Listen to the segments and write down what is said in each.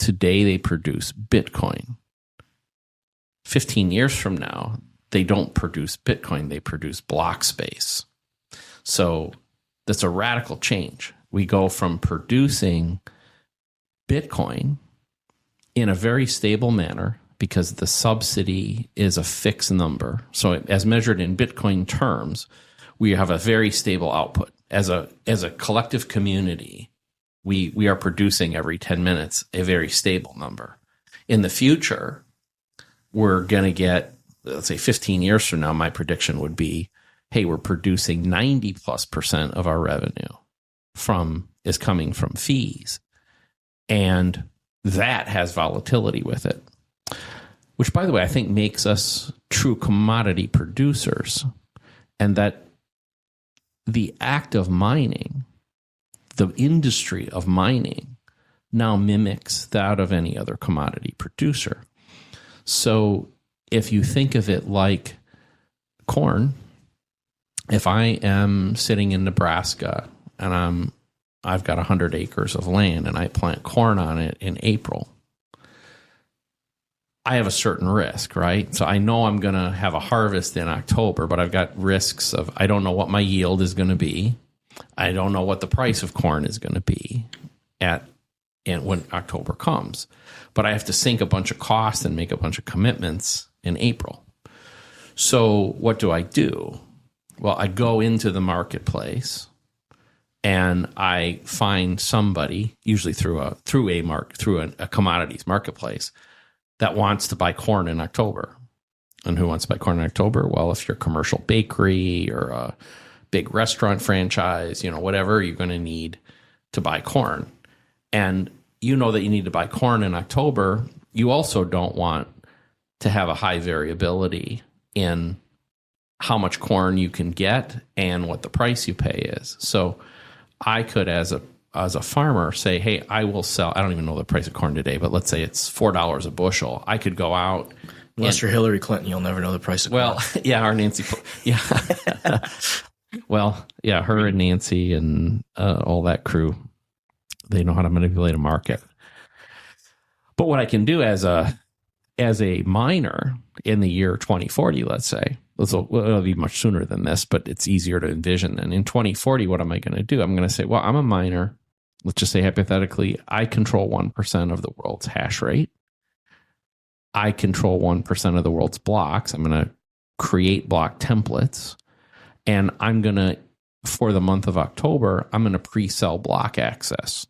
today they produce Bitcoin. 15 years from now, they don't produce Bitcoin, they produce block space. So that's a radical change. We go from producing Bitcoin in a very stable manner because the subsidy is a fixed number. So as measured in Bitcoin terms, we have a very stable output. As a collective community, we are producing every 10 minutes a very stable number. In the future, we're going to get, let's say 15 years from now, my prediction would be, hey, we're producing 90+% of our revenue is coming from fees. And that has volatility with it, which, by the way, I think makes us true commodity producers, and that the act of mining, the industry of mining, now mimics that of any other commodity producer. So if you think of it like corn, if I am sitting in Nebraska and I've got 100 acres of land and I plant corn on it in April, I have a certain risk, right? So I know I'm going to have a harvest in October, but I've got risks of, I don't know what my yield is going to be. I don't know what the price of corn is going to be when October comes. But I have to sink a bunch of costs and make a bunch of commitments in April. So what do? Well, I go into the marketplace and I find somebody, usually through a commodities marketplace, that wants to buy corn in October. And who wants to buy corn in October? Well, if you're a commercial bakery or a big restaurant franchise, whatever, you're going to need to buy corn. And you know that you need to buy corn in October. You also don't want to have a high variability in how much corn you can get and what the price you pay is. So I could, as a farmer, say, hey, I will sell, I don't even know the price of corn today, but let's say it's $4 a bushel. I could go out. Unless you're Hillary Clinton, you'll never know the price of corn. Well, yeah, or Nancy. Yeah. Well, yeah, her and Nancy and all that crew, they know how to manipulate a market. But what I can do as a miner in the year 2040, let's say, it'll be much sooner than this, but it's easier to envision. And in 2040, what am I going to do? I'm going to say, well, I'm a miner. Let's just say hypothetically, I control 1% of the world's hash rate. I control 1% of the world's blocks. I'm going to create block templates. And I'm going to, for the month of October, I'm going to pre-sell block access.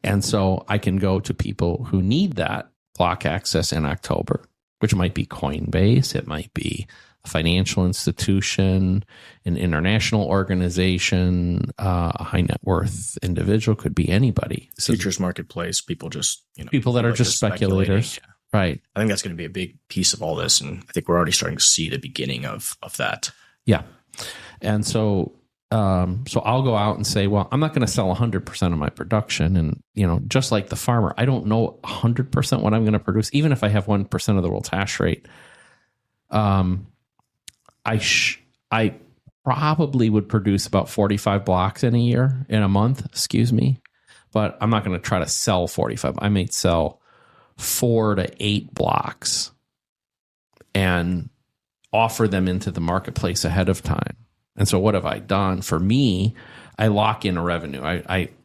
And so I can go to people who need that block access in October, which might be Coinbase, it might be a financial institution, an international organization, a high net worth individual, could be anybody. Futures marketplace, people that are just speculators. Yeah. Right. I think that's going to be a big piece of all this. And I think we're already starting to see the beginning of that. Yeah. And so I'll go out and say, well, I'm not going to sell 100% of my production. And, just like the farmer, I don't know 100% what I'm going to produce, even if I have 1% of the world's hash rate. I probably would produce about 45 blocks in a month, but I'm not going to try to sell 45. I may sell 4 to 8 blocks and offer them into the marketplace ahead of time. And so what have I done? For me, I lock in a revenue.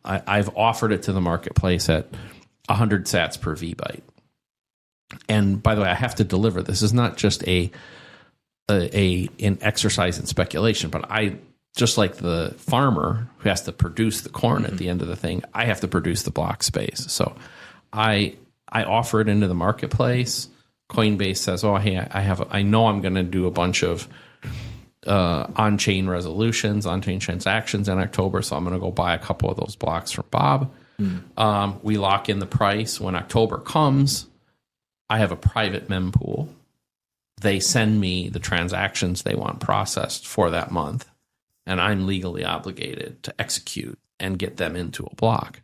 I've offered it to the marketplace at 100 sats per VByte. And by the way, I have to deliver. This is not just an exercise in speculation, but I, just like the farmer who has to produce the corn at the end of the thing, I have to produce the block space. So I offer it into the marketplace. Coinbase says, oh, hey, I know I'm going to do a bunch of on-chain resolutions, on-chain transactions in October, so I'm going to go buy a couple of those blocks from Bob. We lock in the price. When October comes, I have a private mempool. They send me the transactions they want processed for that month, and I'm legally obligated to execute and get them into a block.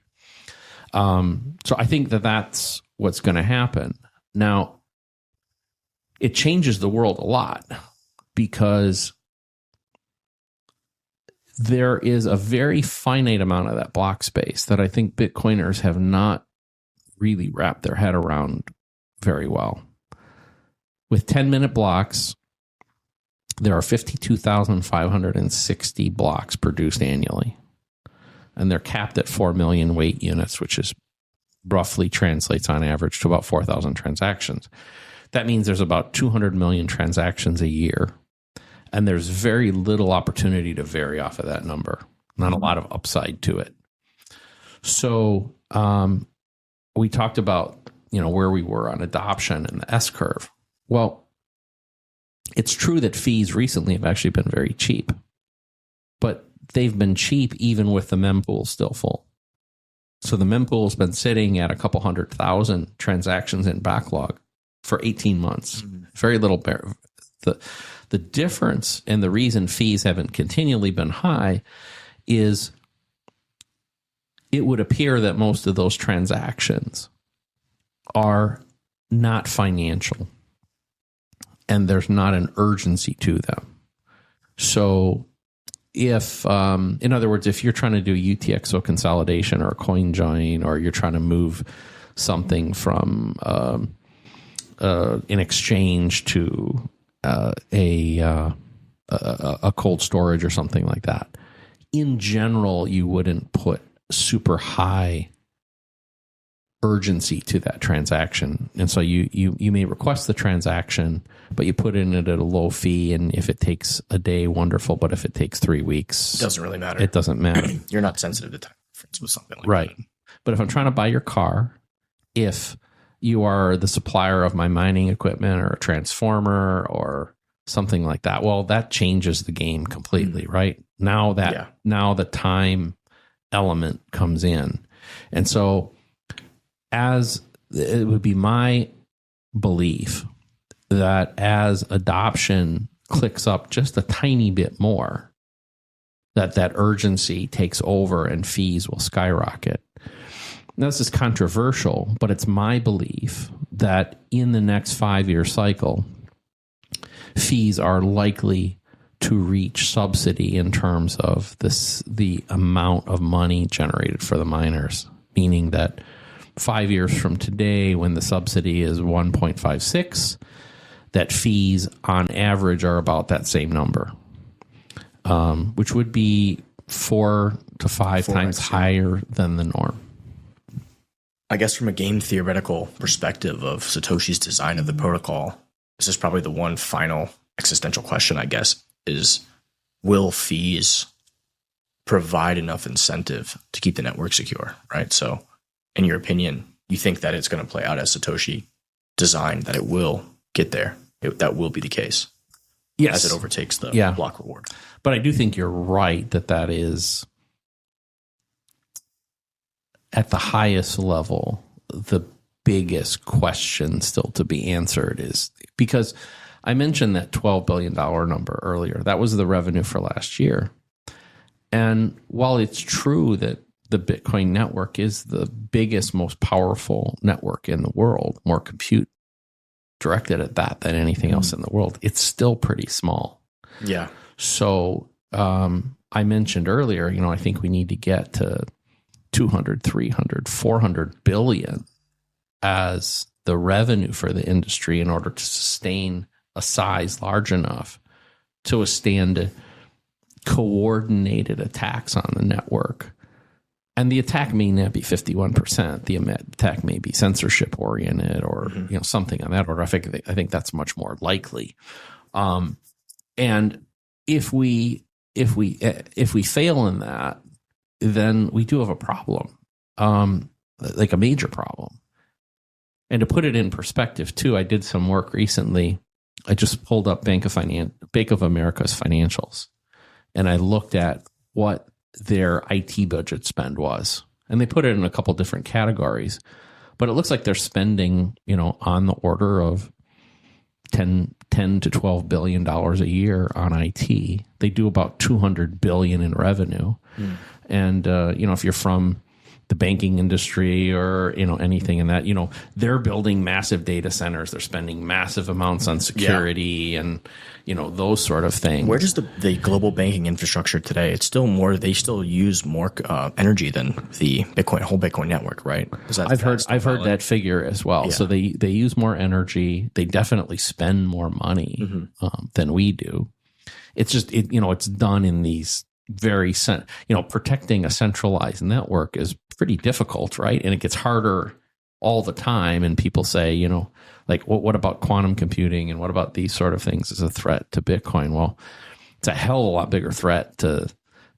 So I think that's what's going to happen. Now, it changes the world a lot because there is a very finite amount of that block space that I think Bitcoiners have not really wrap their head around very well. With 10-minute blocks, there are 52,560 blocks produced annually. And they're capped at 4 million weight units, which is roughly translates on average to about 4,000 transactions. That means there's about 200 million transactions a year. And there's very little opportunity to vary off of that number. Not a lot of upside to it. So we talked about, where we were on adoption and the S-curve. Well, it's true that fees recently have actually been very cheap, but they've been cheap even with the mempool still full. So the mempool's been sitting at a couple 100,000 transactions in backlog for 18 months. Very little. The difference and the reason fees haven't continually been high is it would appear that most of those transactions are not financial. And there's not an urgency to them. So if, in other words, if you're trying to do UTXO consolidation or a coin join, or you're trying to move something from an exchange to a cold storage or something like that, in general, you wouldn't put super high urgency to that transaction. And so you may request the transaction, but you put in it at a low fee. And if it takes a day, wonderful. But if it takes 3 weeks, It doesn't really matter. It doesn't matter. You're not sensitive to time difference with something like right. that. But if I'm trying to buy your car, if you are the supplier of my mining equipment or a transformer or something like that, well, that changes the game completely, right? Now the time element comes in. And so as it would be my belief that as adoption clicks up just a tiny bit more, that urgency takes over and fees will skyrocket. Now, this is controversial, but it's my belief that in the next 5-year cycle, fees are likely to reach subsidy in terms of the amount of money generated for the miners, meaning that 5 years from today, when the subsidy is 1.56, that fees on average are about that same number, which would be 4 to 5 times higher than the norm. I guess from a game theoretical perspective of Satoshi's design of the protocol, this is probably the one final existential question, I guess, is will fees provide enough incentive to keep the network secure, right? So in your opinion, you think that it's going to play out as Satoshi designed, that it will get there? That will be the case. Yes. As it overtakes the block reward. But I do think you're right that is at the highest level, the biggest question still to be answered is because I mentioned that $12 billion number earlier. That was the revenue for last year. And while it's true that the Bitcoin network is the biggest, most powerful network in the world, more compute directed at that than anything else in the world, it's still pretty small. Yeah. So I mentioned earlier, I think we need to get to 200, 300, 400 billion as the revenue for the industry in order to sustain a size large enough to withstand coordinated attacks on the network. And the attack may not be 51%. The attack may be censorship oriented or something on that order. I think that's much more likely. And if we fail in that, then we do have a problem, like a major problem. And to put it in perspective, too, I did some work recently. I just pulled up Bank of America's financials, and I looked at what their IT budget spend was. And they put it in a couple different categories. But it looks like they're spending, on the order of $10 to $12 billion a year on IT. They do about $200 billion in revenue. And, if you're from the banking industry or, anything in that, they're building massive data centers. They're spending massive amounts on security and, those sort of things. Where does the global banking infrastructure today? It's still more. They still use more energy than the whole Bitcoin network, right? I've heard that figure as well. Yeah. So they use more energy. They definitely spend more money than we do. It's just it's done in these very protecting a centralized network is pretty difficult, right? And it gets harder all the time. And people say, like, what about quantum computing and what about these sort of things as a threat to Bitcoin? Well, it's a hell of a lot bigger threat to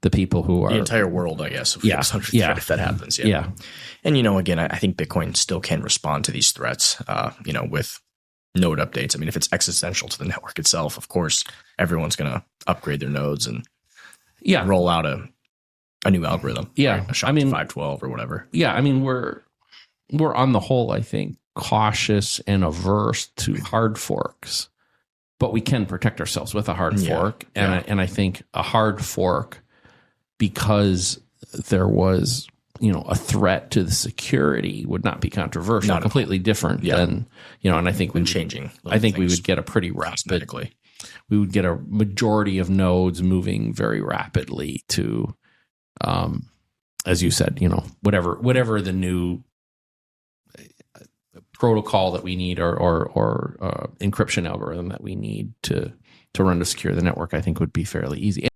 the people who are the entire world, I guess. If that happens. Yeah. And again, I think Bitcoin still can respond to these threats. With node updates. I mean, if it's existential to the network itself, of course, everyone's going to upgrade their nodes and roll out a new algorithm. Yeah. Right? A SHA 512 or whatever. Yeah. I mean, we're on the whole, I think, cautious and averse to hard forks, but we can protect ourselves with a hard fork. And I think a hard fork, because there was, a threat to the security, would not be controversial. Completely different than, and I think we would get a pretty rapid, we would get a majority of nodes moving very rapidly to, as you said, whatever the new protocol that we need or encryption algorithm that we need to run to secure the network, I think would be fairly easy.